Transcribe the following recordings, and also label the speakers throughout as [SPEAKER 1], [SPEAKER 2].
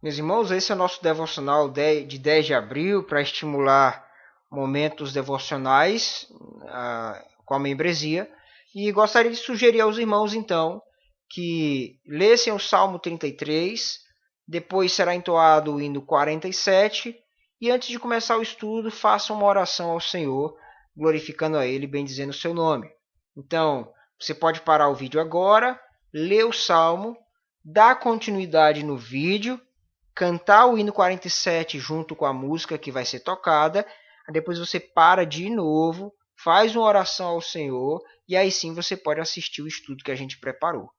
[SPEAKER 1] Meus irmãos, esse é o nosso devocional de 10 de abril para estimular momentos devocionais com a membresia. E gostaria de sugerir aos irmãos, então, que lessem o Salmo 33, depois será entoado o hino 47, e antes de começar o estudo, façam uma oração ao Senhor, glorificando a Ele, bendizendo o seu nome. Então, você pode parar o vídeo agora, ler o Salmo, dar continuidade no vídeo, cantar o hino 47 junto com a música que vai ser tocada, depois você para de novo, faz uma oração ao Senhor e aí sim você pode assistir o estudo que a gente preparou.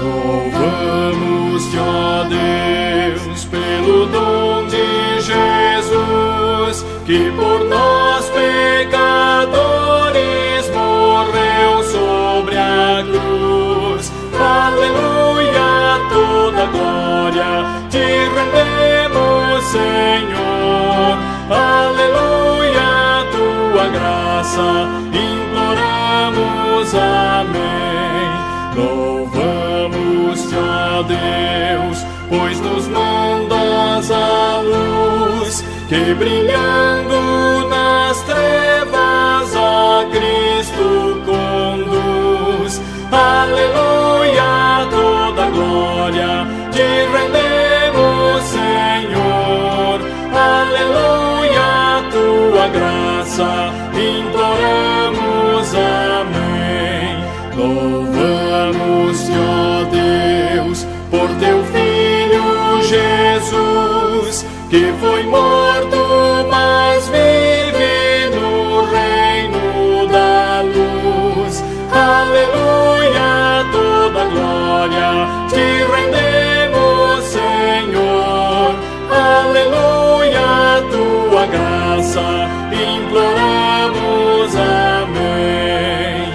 [SPEAKER 2] Louvamos-te, ó Deus, pelo dom de Jesus, que por nós pecadores morreu sobre a cruz. Aleluia, toda glória te rendemos, Senhor. Aleluia, tua graça imploramos, amém. Louvamos-te, ó Deus, pois nos mandas a luz, que brilhando nas trevas a Cristo conduz. Aleluia, toda glória te rendemos, Senhor. Aleluia, tua graça imploramos, amém. Louvamos-te, ó Deus, por teu Filho Jesus, que foi morto, mas vive no reino da luz. Aleluia, toda glória te rendemos, Senhor. Aleluia, tua graça imploramos, amém.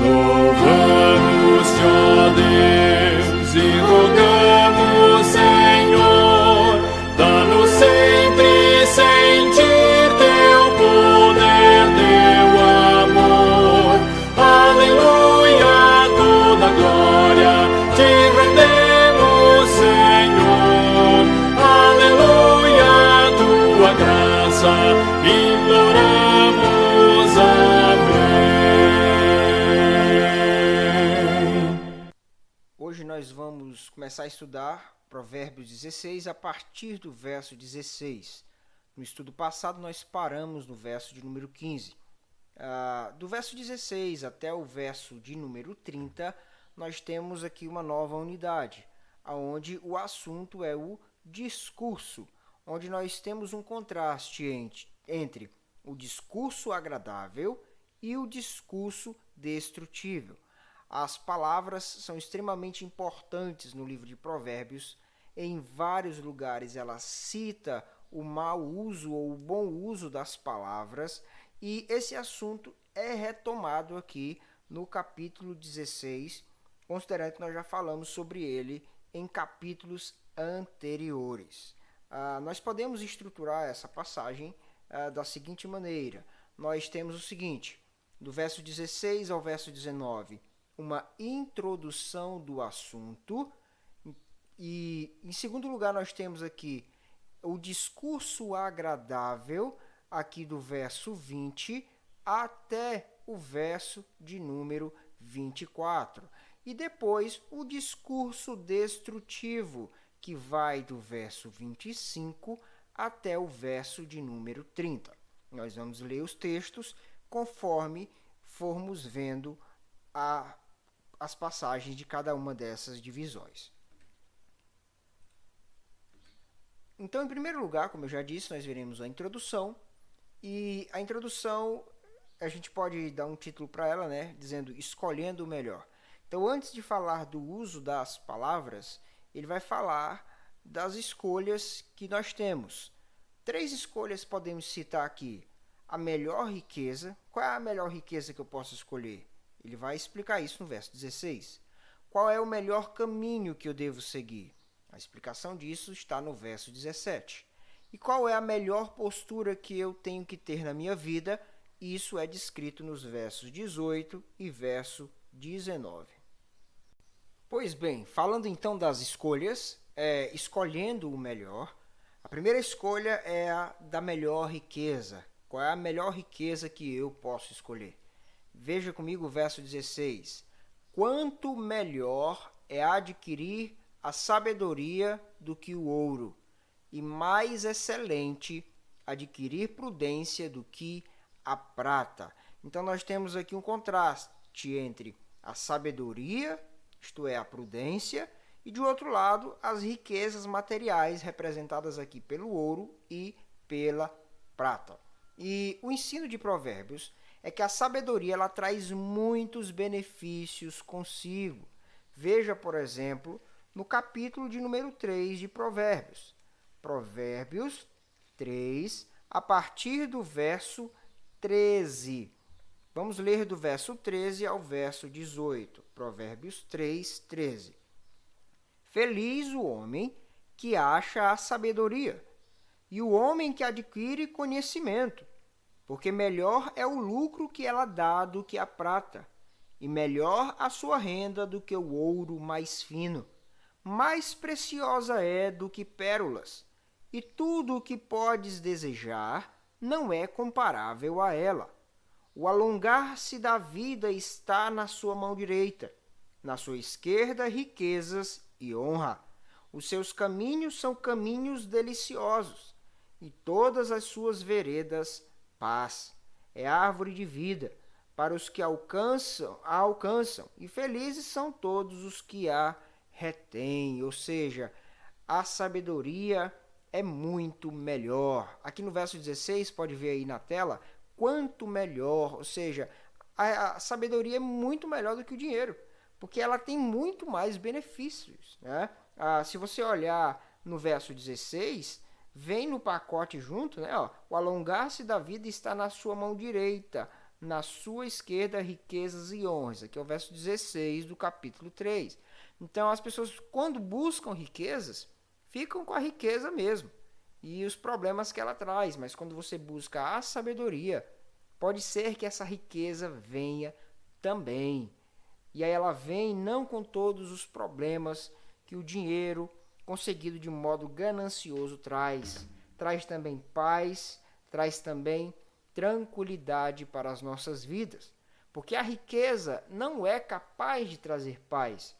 [SPEAKER 2] Louvamos-te, ó Deus, e rogamos, Senhor, dá-nos sempre sentir teu poder, teu amor. Aleluia, toda glória te rendemos, Senhor. Aleluia, tua graça imploramos, amém.
[SPEAKER 1] Hoje nós vamos começar a estudar Provérbios 16 a partir do verso 16. No estudo passado nós paramos no verso de número 15. Do verso 16 até o verso de número 30, nós temos aqui uma nova unidade, onde o assunto é o discurso, onde nós temos um contraste entre o discurso agradável e o discurso destrutível. As palavras são extremamente importantes no livro de Provérbios. Em vários lugares ela cita o mau uso ou o bom uso das palavras, e esse assunto é retomado aqui no capítulo 16, considerando que nós já falamos sobre ele em capítulos anteriores. Nós podemos estruturar essa passagem da seguinte maneira. Nós temos o seguinte, do verso 16 ao verso 19, uma introdução do assunto, e em segundo lugar nós temos aqui o discurso agradável, aqui do verso 20 até o verso de número 24. E depois o discurso destrutivo, que vai do verso 25 até o verso de número 30. Nós vamos ler os textos conforme formos vendo as passagens de cada uma dessas divisões. Então, em primeiro lugar, como eu já disse, nós veremos a introdução. E a introdução, a gente pode dar um título para ela, né, dizendo escolhendo o melhor. Então, antes de falar do uso das palavras, ele vai falar das escolhas que nós temos. 3 escolhas podemos citar aqui: a melhor riqueza. Qual é a melhor riqueza que eu posso escolher? Ele vai explicar isso no verso 16. Qual é o melhor caminho que eu devo seguir? A explicação disso está no verso 17. E qual é a melhor postura que eu tenho que ter na minha vida? Isso é descrito nos versos 18 e verso 19. Pois bem, falando então das escolhas, escolhendo o melhor, a primeira escolha é a da melhor riqueza. Qual é a melhor riqueza que eu posso escolher? Veja comigo o verso 16. Quanto melhor é adquirir a sabedoria do que o ouro, e mais excelente adquirir prudência do que a prata. Então, nós temos aqui um contraste entre a sabedoria, isto é, a prudência, e, de outro lado, as riquezas materiais representadas aqui pelo ouro e pela prata. E o ensino de Provérbios é que a sabedoria ela traz muitos benefícios consigo. Veja, por exemplo, no capítulo de número 3 de Provérbios. Provérbios 3, a partir do verso 13. Vamos ler do verso 13 ao verso 18. Provérbios 3, 13. Feliz o homem que acha a sabedoria, e o homem que adquire conhecimento, porque melhor é o lucro que ela dá do que a prata, e melhor a sua renda do que o ouro mais fino. Mais preciosa é do que pérolas, e tudo o que podes desejar não é comparável a ela. O alongar-se da vida está na sua mão direita, na sua esquerda riquezas e honra. Os seus caminhos são caminhos deliciosos, e todas as suas veredas paz. É árvore de vida para os que a alcançam, e felizes são todos os que a retêm. Ou seja, a sabedoria é muito melhor. Aqui no verso 16, pode ver aí na tela, quanto melhor, ou seja, a sabedoria é muito melhor do que o dinheiro, porque ela tem muito mais benefícios, né? Se você olhar no verso 16, vem no pacote junto, né? O alongar-se da vida está na sua mão direita, na sua esquerda riquezas e honras. Aqui é o verso 16 do capítulo 3. Então, as pessoas, quando buscam riquezas, ficam com a riqueza mesmo e os problemas que ela traz. Mas quando você busca a sabedoria, pode ser que essa riqueza venha também. E aí ela vem não com todos os problemas que o dinheiro conseguido de modo ganancioso traz. Traz também paz, traz também tranquilidade para as nossas vidas. Porque a riqueza não é capaz de trazer paz.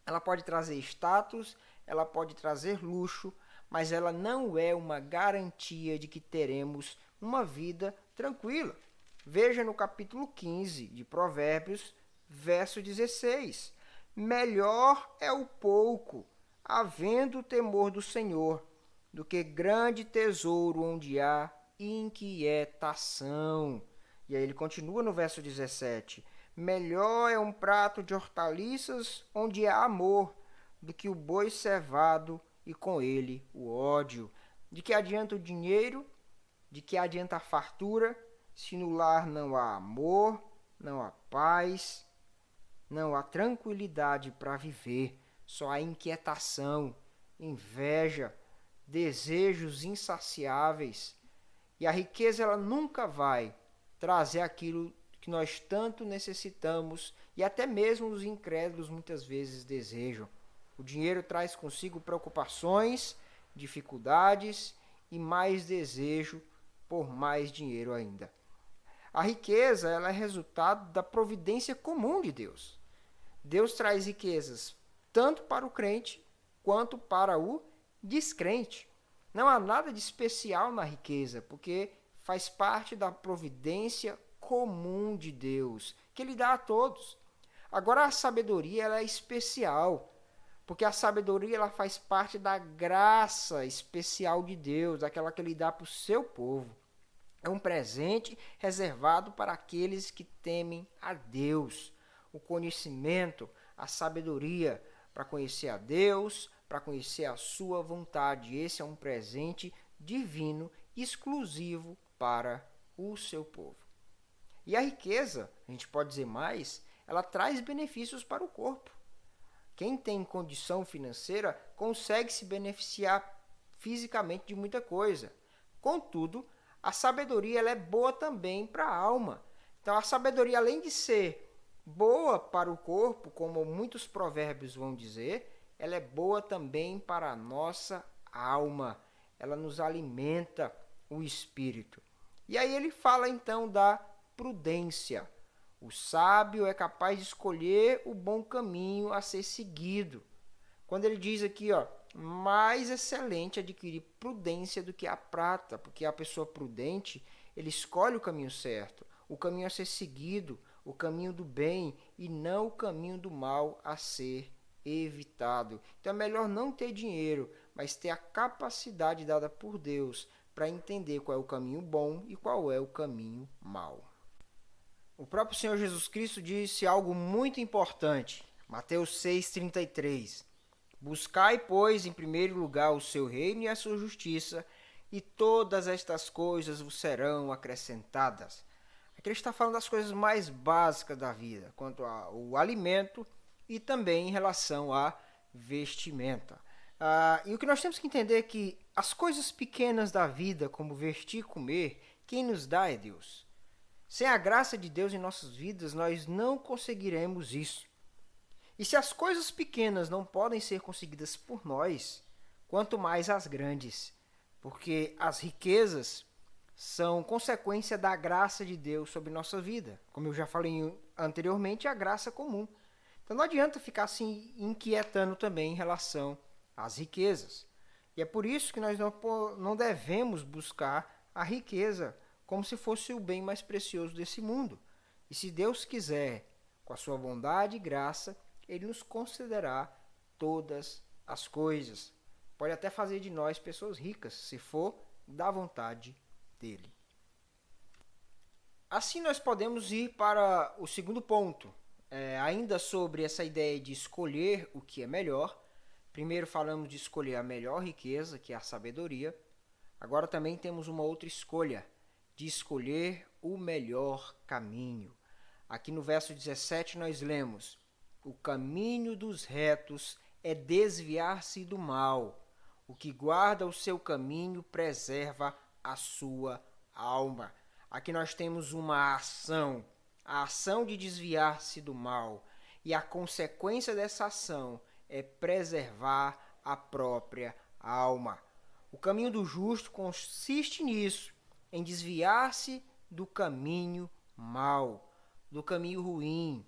[SPEAKER 1] Ela pode trazer status, ela pode trazer luxo, mas ela não é uma garantia de que teremos uma vida tranquila. Veja no capítulo 15 de Provérbios, verso 16. Melhor é o pouco, havendo o temor do Senhor, do que grande tesouro onde há inquietação. E aí ele continua no verso 17. Melhor é um prato de hortaliças onde há amor, do que o boi cevado e com ele o ódio. De que adianta o dinheiro? De que adianta a fartura, se no lar não há amor, não há paz, não há tranquilidade para viver, só há inquietação, inveja, desejos insaciáveis. E a riqueza ela nunca vai trazer aquilo que nós tanto necessitamos e até mesmo os incrédulos muitas vezes desejam. O dinheiro traz consigo preocupações, dificuldades e mais desejo por mais dinheiro ainda. A riqueza ela é resultado da providência comum de Deus. Deus traz riquezas tanto para o crente quanto para o descrente. Não há nada de especial na riqueza, porque faz parte da providência comum de Deus, que Ele dá a todos. Agora, a sabedoria ela é especial, porque a sabedoria ela faz parte da graça especial de Deus, daquela que Ele dá para o seu povo. É um presente reservado para aqueles que temem a Deus. O conhecimento, a sabedoria para conhecer a Deus, para conhecer a sua vontade. Esse é um presente divino, exclusivo para o seu povo. E a riqueza, a gente pode dizer mais, ela traz benefícios para o corpo. Quem tem condição financeira consegue se beneficiar fisicamente de muita coisa. Contudo, a sabedoria ela é boa também para a alma. Então, a sabedoria, além de ser boa para o corpo, como muitos provérbios vão dizer, ela é boa também para a nossa alma. Ela nos alimenta o espírito. E aí ele fala então da prudência. O sábio é capaz de escolher o bom caminho a ser seguido. Quando ele diz aqui, mais excelente adquirir prudência do que a prata, porque a pessoa prudente, ele escolhe o caminho certo, o caminho a ser seguido, o caminho do bem e não o caminho do mal a ser evitado. Então é melhor não ter dinheiro, mas ter a capacidade dada por Deus para entender qual é o caminho bom e qual é o caminho mau. O próprio Senhor Jesus Cristo disse algo muito importante, Mateus 6,33. Buscai, pois, em primeiro lugar o seu reino e a sua justiça, e todas estas coisas vos serão acrescentadas. Aqui ele está falando das coisas mais básicas da vida, quanto ao alimento e também em relação à vestimenta. E o que nós temos que entender é que as coisas pequenas da vida, como vestir e comer, quem nos dá é Deus. Sem a graça de Deus em nossas vidas, nós não conseguiremos isso. E se as coisas pequenas não podem ser conseguidas por nós, quanto mais as grandes, porque as riquezas são consequência da graça de Deus sobre nossa vida. Como eu já falei anteriormente, a graça comum. Então não adianta ficar assim inquietando também em relação às riquezas. E é por isso que nós não devemos buscar a riqueza como se fosse o bem mais precioso desse mundo. E se Deus quiser, com a sua bondade e graça, Ele nos concederá todas as coisas. Pode até fazer de nós pessoas ricas, se for da vontade dEle. Assim nós podemos ir para o segundo ponto, ainda sobre essa ideia de escolher o que é melhor. Primeiro falamos de escolher a melhor riqueza, que é a sabedoria. Agora também temos uma outra escolha, de escolher o melhor caminho. Aqui no verso 17 nós lemos: o caminho dos retos é desviar-se do mal. O que guarda o seu caminho preserva a sua alma. Aqui nós temos uma ação, a ação de desviar-se do mal. E a consequência dessa ação é preservar a própria alma. O caminho do justo consiste nisso, em desviar-se do caminho mau, do caminho ruim.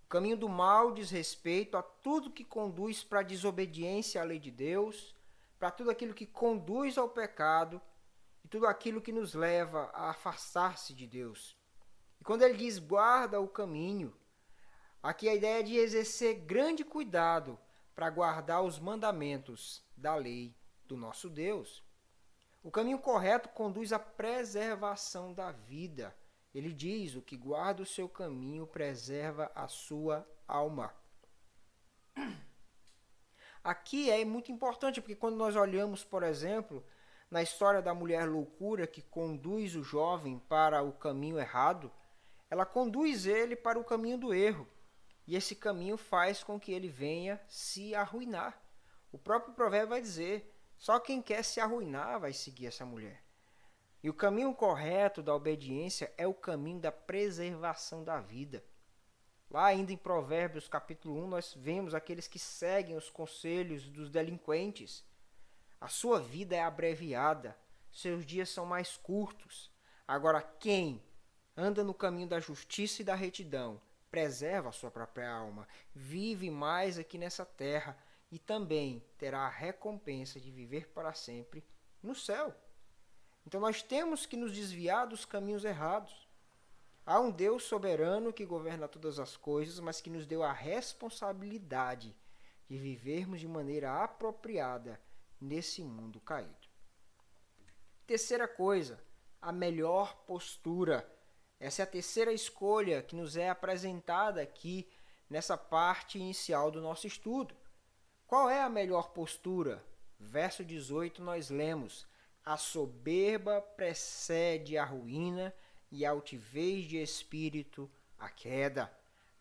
[SPEAKER 1] O caminho do mal diz respeito a tudo que conduz para a desobediência à lei de Deus, para tudo aquilo que conduz ao pecado e tudo aquilo que nos leva a afastar-se de Deus. E quando ele diz guarda o caminho, aqui a ideia é de exercer grande cuidado para guardar os mandamentos da lei do nosso Deus. O caminho correto conduz à preservação da vida. Ele diz: o que guarda o seu caminho preserva a sua alma. Aqui é muito importante, porque quando nós olhamos, por exemplo, na história da mulher loucura que conduz o jovem para o caminho errado, ela conduz ele para o caminho do erro. E esse caminho faz com que ele venha se arruinar. O próprio provérbio vai dizer: só quem quer se arruinar vai seguir essa mulher. E o caminho correto da obediência é o caminho da preservação da vida. Lá ainda em Provérbios capítulo 1, nós vemos aqueles que seguem os conselhos dos delinquentes. A sua vida é abreviada, seus dias são mais curtos. Agora, quem anda no caminho da justiça e da retidão, preserva a sua própria alma, vive mais aqui nessa terra, e também terá a recompensa de viver para sempre no céu. Então nós temos que nos desviar dos caminhos errados. Há um Deus soberano que governa todas as coisas, mas que nos deu a responsabilidade de vivermos de maneira apropriada nesse mundo caído. Terceira coisa, a melhor postura. Essa é a terceira escolha que nos é apresentada aqui nessa parte inicial do nosso estudo. Qual é a melhor postura? Verso 18 nós lemos: a soberba precede a ruína e altivez de espírito, a queda.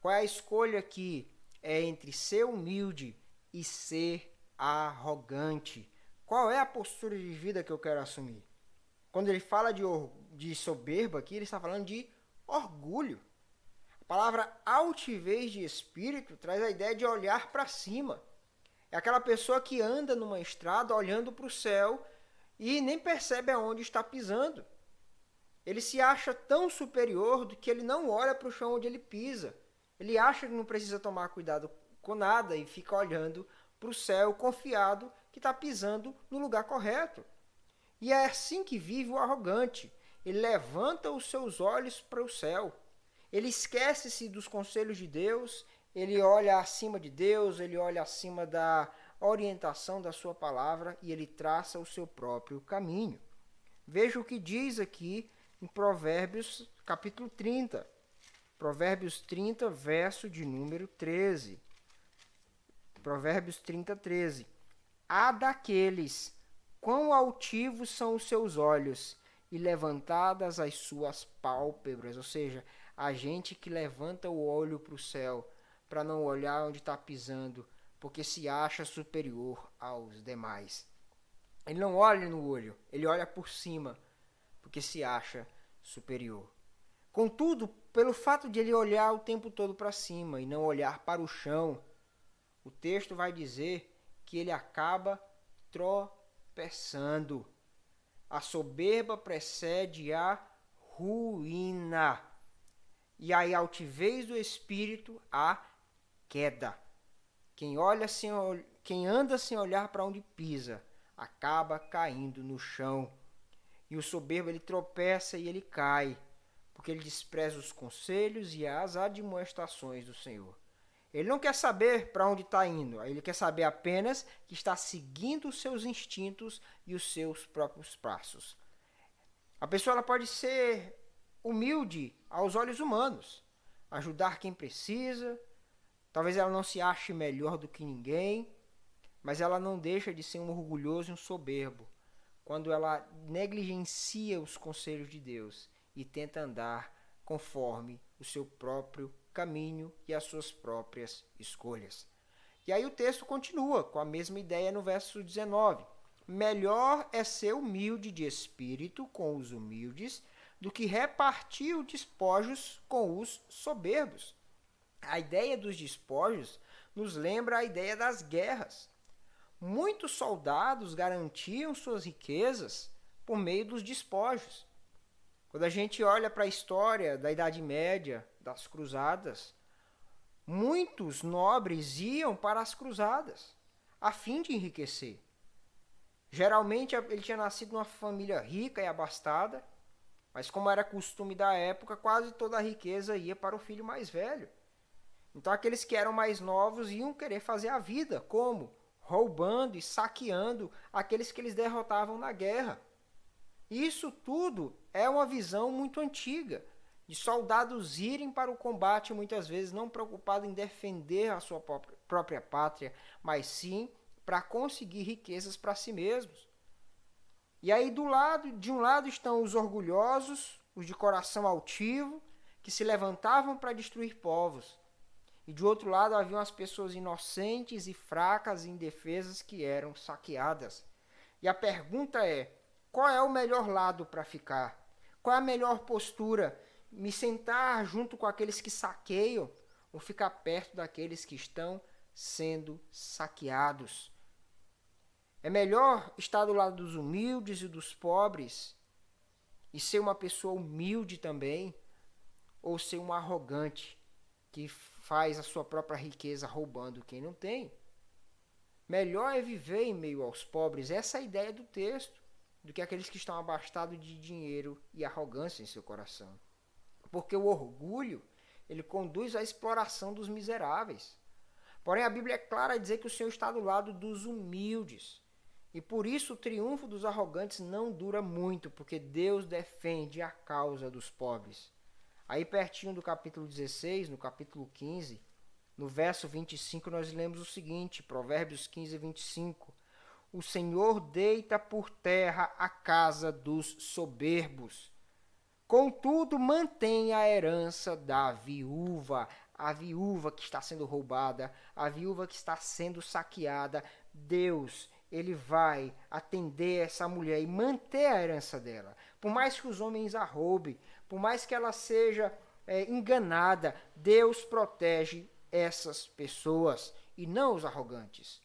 [SPEAKER 1] Qual é a escolha aqui? É entre ser humilde e ser arrogante. Qual é a postura de vida que eu quero assumir? Quando ele fala de soberba aqui, ele está falando de orgulho. A palavra altivez de espírito traz a ideia de olhar para cima. É aquela pessoa que anda numa estrada olhando para o céu e nem percebe aonde está pisando. Ele se acha tão superior do que ele não olha para o chão onde ele pisa. Ele acha que não precisa tomar cuidado com nada e fica olhando para o céu, confiado que está pisando no lugar correto. E é assim que vive o arrogante. Ele levanta os seus olhos para o céu. Ele esquece-se dos conselhos de Deus, ele olha acima de Deus, ele olha acima da orientação da sua palavra e ele traça o seu próprio caminho. Veja o que diz aqui em Provérbios capítulo 30. Provérbios 30, verso de número 13. Provérbios 30, 13. Há daqueles, quão altivos são os seus olhos e levantadas as suas pálpebras. Ou seja, a gente que levanta o olho para o céu para não olhar onde está pisando, porque se acha superior aos demais. Ele não olha no olho, ele olha por cima, porque se acha superior. Contudo, pelo fato de ele olhar o tempo todo para cima e não olhar para o chão, o texto vai dizer que ele acaba tropeçando. A soberba precede a ruína. E a altivez do espírito, a queda. Quem anda sem olhar para onde pisa, acaba caindo no chão. E o soberbo, ele tropeça e ele cai, porque ele despreza os conselhos e as admoestações do Senhor. Ele não quer saber para onde está indo, ele quer saber apenas que está seguindo os seus instintos e os seus próprios passos. A pessoa ela pode ser humilde aos olhos humanos, ajudar quem precisa, talvez ela não se ache melhor do que ninguém, mas ela não deixa de ser um orgulhoso e um soberbo, quando ela negligencia os conselhos de Deus e tenta andar conforme o seu próprio caminho e as suas próprias escolhas. E aí o texto continua com a mesma ideia no verso 19. Melhor é ser humilde de espírito com os humildes do que repartir os despojos com os soberbos. A ideia dos despojos nos lembra a ideia das guerras. Muitos soldados garantiam suas riquezas por meio dos despojos. Quando a gente olha para a história da Idade Média, das cruzadas, muitos nobres iam para as cruzadas a fim de enriquecer. Geralmente ele tinha nascido numa família rica e abastada, mas como era costume da época, quase toda a riqueza ia para o filho mais velho. Então aqueles que eram mais novos iam querer fazer a vida, como? Roubando e saqueando aqueles que eles derrotavam na guerra. Isso tudo é uma visão muito antiga, de soldados irem para o combate muitas vezes não preocupados em defender a sua própria pátria, mas sim para conseguir riquezas para si mesmos. E aí de um lado estão os orgulhosos, os de coração altivo, que se levantavam para destruir povos. E de outro lado haviam as pessoas inocentes e fracas e indefesas que eram saqueadas. E a pergunta é, qual é o melhor lado para ficar? Qual é a melhor postura? Me sentar junto com aqueles que saqueiam ou ficar perto daqueles que estão sendo saqueados? É melhor estar do lado dos humildes e dos pobres e ser uma pessoa humilde também, ou ser um arrogante que faz a sua própria riqueza roubando quem não tem? Melhor é viver em meio aos pobres, essa é a ideia do texto, do que aqueles que estão abastados de dinheiro e arrogância em seu coração. Porque o orgulho, ele conduz à exploração dos miseráveis. Porém, a Bíblia é clara a dizer que o Senhor está do lado dos humildes. E por isso o triunfo dos arrogantes não dura muito, porque Deus defende a causa dos pobres. Aí pertinho do capítulo 16, no capítulo 15, no verso 25, nós lemos o seguinte, Provérbios 15, 25. O Senhor deita por terra a casa dos soberbos, Contudo, mantém a herança da viúva, a viúva que está sendo roubada, a viúva que está sendo saqueada. Deus, ele vai atender essa mulher e manter a herança dela. Por mais que os homens a roubem, por mais que ela seja enganada, Deus protege essas pessoas e não os arrogantes.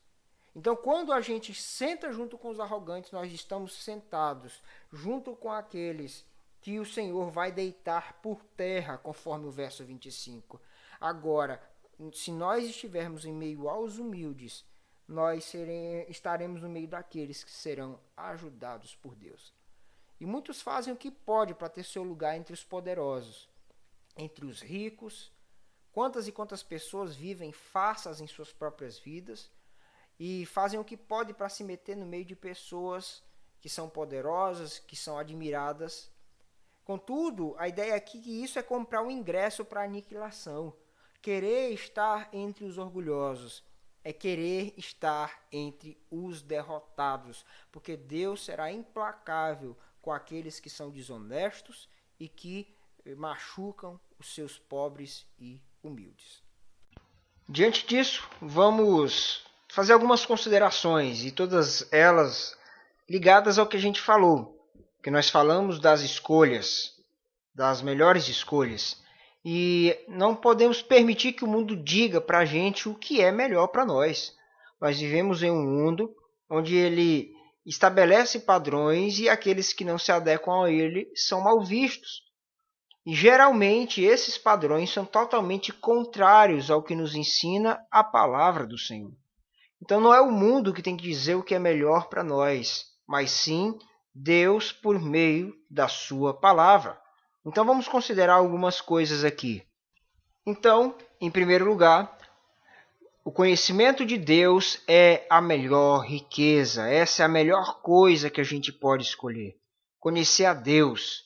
[SPEAKER 1] Então, quando a gente senta junto com os arrogantes, nós estamos sentados junto com aqueles que o Senhor vai deitar por terra, conforme o verso 25. Agora, se nós estivermos em meio aos humildes, nós estaremos no meio daqueles que serão ajudados por Deus. E muitos fazem o que pode para ter seu lugar entre os poderosos, entre os ricos. Quantas e quantas pessoas vivem farsas em suas próprias vidas e fazem o que pode para se meter no meio de pessoas que são poderosas, que são admiradas. Contudo, a ideia aqui é que isso é comprar um ingresso para a aniquilação. Querer estar entre os orgulhosos é querer estar entre os derrotados, porque Deus será implacável com aqueles que são desonestos e que machucam os seus pobres e humildes. Diante disso, vamos fazer algumas considerações, e todas elas ligadas ao que a gente falou. Que nós falamos das escolhas, das melhores escolhas. E não podemos permitir que o mundo diga para a gente o que é melhor para nós. Nós vivemos em um mundo onde ele estabelece padrões e aqueles que não se adequam a ele são mal vistos. E geralmente esses padrões são totalmente contrários ao que nos ensina a palavra do Senhor. Então não é o mundo que tem que dizer o que é melhor para nós, mas sim Deus por meio da sua palavra. Então vamos considerar algumas coisas aqui. Então, em primeiro lugar, o conhecimento de Deus é a melhor riqueza. Essa é a melhor coisa que a gente pode escolher. Conhecer a Deus.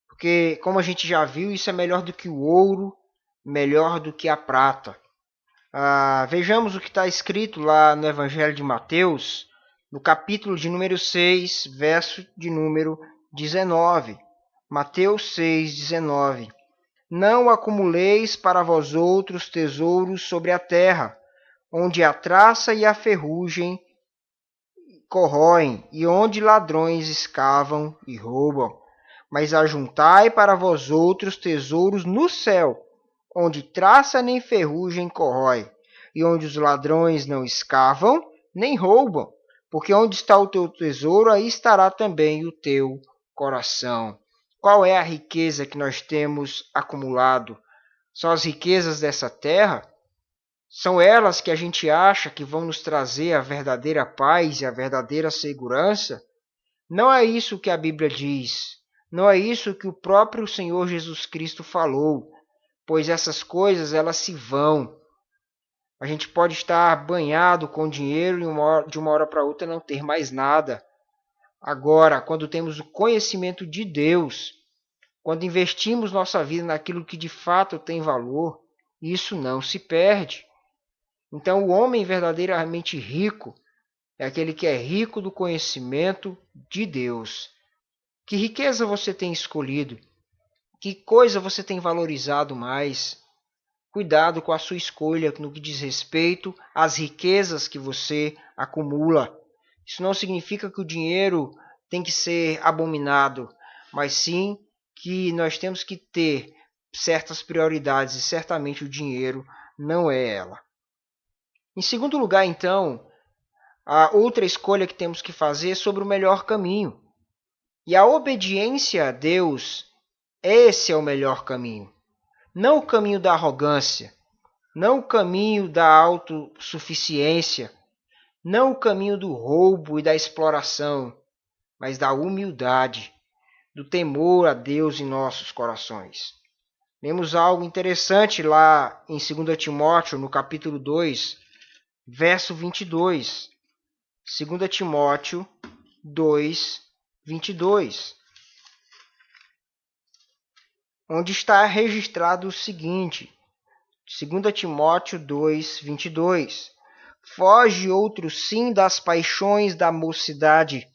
[SPEAKER 1] Porque, como a gente já viu, isso é melhor do que o ouro, melhor do que a prata. Vejamos o que está escrito lá no Evangelho de Mateus, no capítulo de número 6, verso de número 19. Mateus 6, 19. Não acumuleis para vós outros tesouros sobre a terra, onde a traça e a ferrugem corroem, e onde ladrões escavam e roubam. Mas ajuntai para vós outros tesouros no céu, onde traça nem ferrugem corrói, e onde os ladrões não escavam nem roubam. Porque onde está o teu tesouro, aí estará também o teu coração. Qual é a riqueza que nós temos acumulado? São as riquezas dessa terra? São elas que a gente acha que vão nos trazer a verdadeira paz e a verdadeira segurança? Não é isso que a Bíblia diz. Não é isso que o próprio Senhor Jesus Cristo falou. Pois essas coisas, elas se vão. A gente pode estar banhado com dinheiro e de uma hora para outra não ter mais nada. Agora, quando temos o conhecimento de Deus, quando investimos nossa vida naquilo que de fato tem valor, isso não se perde. Então, o homem verdadeiramente rico é aquele que é rico do conhecimento de Deus. Que riqueza você tem escolhido? Que coisa você tem valorizado mais? Cuidado com a sua escolha no que diz respeito às riquezas que você acumula. Isso não significa que o dinheiro tem que ser abominado, mas sim que nós temos que ter certas prioridades e certamente o dinheiro não é ela. Em segundo lugar, então, a outra escolha que temos que fazer é sobre o melhor caminho. E a obediência a Deus, esse é o melhor caminho. Não o caminho da arrogância, não o caminho da autossuficiência, não o caminho do roubo e da exploração, mas da humildade, do temor a Deus em nossos corações. Lemos algo interessante lá em 2 Timóteo, no capítulo 2, verso 22. 2 Timóteo 2, 22. Onde está registrado o seguinte, 2 Timóteo 2, 22. Foge outro sim das paixões da mocidade,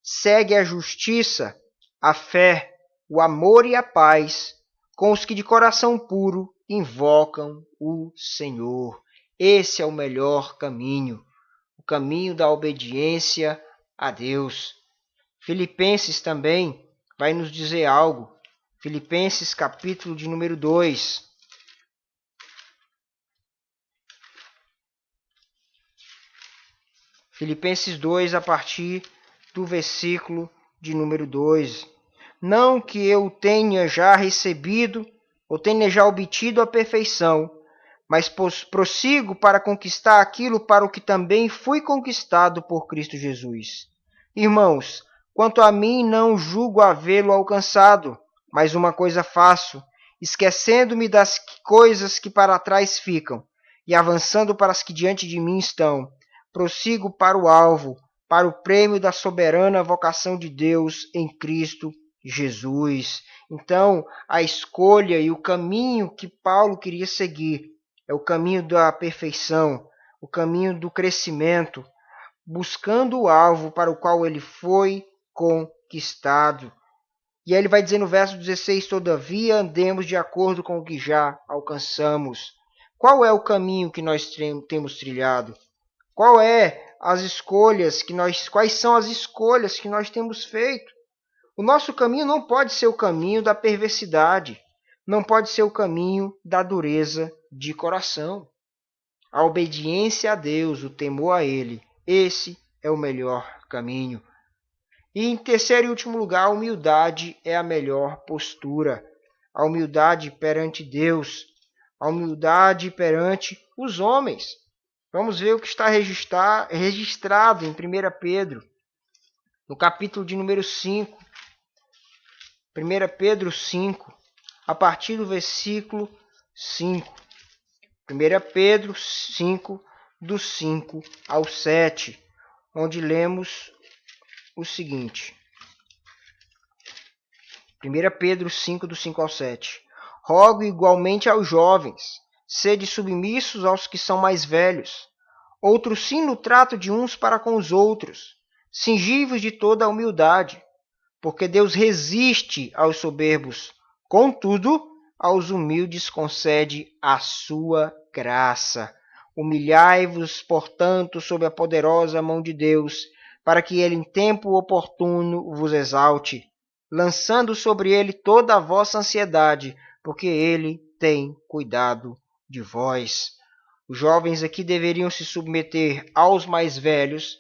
[SPEAKER 1] segue a justiça, a fé, o amor e a paz com os que de coração puro invocam o Senhor. Esse é o melhor caminho, o caminho da obediência a Deus. Filipenses também vai nos dizer algo. Filipenses capítulo de número 2. Filipenses 2, a partir do versículo de número 2. Não que eu tenha já recebido ou tenha já obtido a perfeição, mas prossigo para conquistar aquilo para o que também fui conquistado por Cristo Jesus. Irmãos, quanto a mim, não julgo havê-lo alcançado, mas uma coisa faço, esquecendo-me das coisas que para trás ficam e avançando para as que diante de mim estão, prossigo para o alvo, para o prêmio da soberana vocação de Deus em Cristo Jesus. Então, a escolha e o caminho que Paulo queria seguir é o caminho da perfeição, o caminho do crescimento, buscando o alvo para o qual ele foi conquistado. E aí ele vai dizer no verso 16, todavia andemos de acordo com o que já alcançamos. Qual é o caminho que nós temos trilhado? Quais são as escolhas que nós temos feito? O nosso caminho não pode ser o caminho da perversidade, não pode ser o caminho da dureza de coração. A obediência a Deus, o temor a Ele, esse é o melhor caminho. E em terceiro e último lugar, a humildade é a melhor postura. A humildade perante Deus, a humildade perante os homens. Vamos ver o que está registrado em 1 Pedro, no capítulo de número 5. 1 Pedro 5, a partir do versículo 5. 1 Pedro 5, do 5 ao 7, onde lemos o seguinte. 1 Pedro 5, do 5 ao 7. Rogo igualmente aos jovens, sede submissos aos que são mais velhos. Outros sim no trato de uns para com os outros, cingivos de toda a humildade, porque Deus resiste aos soberbos, contudo, aos humildes concede a sua graça. Humilhai-vos, portanto, sob a poderosa mão de Deus, para que ele em tempo oportuno vos exalte, lançando sobre ele toda a vossa ansiedade, porque ele tem cuidado de vós. Os jovens aqui deveriam se submeter aos mais velhos,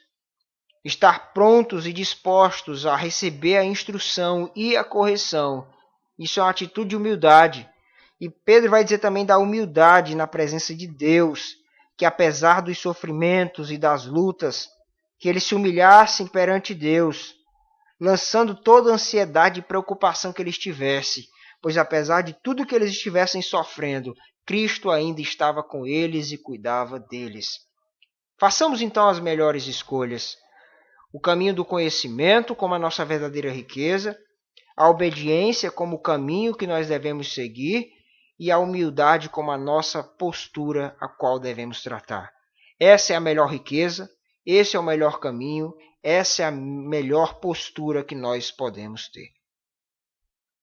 [SPEAKER 1] estar prontos e dispostos a receber a instrução e a correção. Isso é uma atitude de humildade. E Pedro vai dizer também da humildade na presença de Deus, que apesar dos sofrimentos e das lutas, que eles se humilhassem perante Deus, lançando toda a ansiedade e preocupação que eles tivessem, pois apesar de tudo que eles estivessem sofrendo, Cristo ainda estava com eles e cuidava deles. Façamos então as melhores escolhas. O caminho do conhecimento como a nossa verdadeira riqueza, a obediência como o caminho que nós devemos seguir e a humildade como a nossa postura a qual devemos tratar. Essa é a melhor riqueza, esse é o melhor caminho, essa é a melhor postura que nós podemos ter.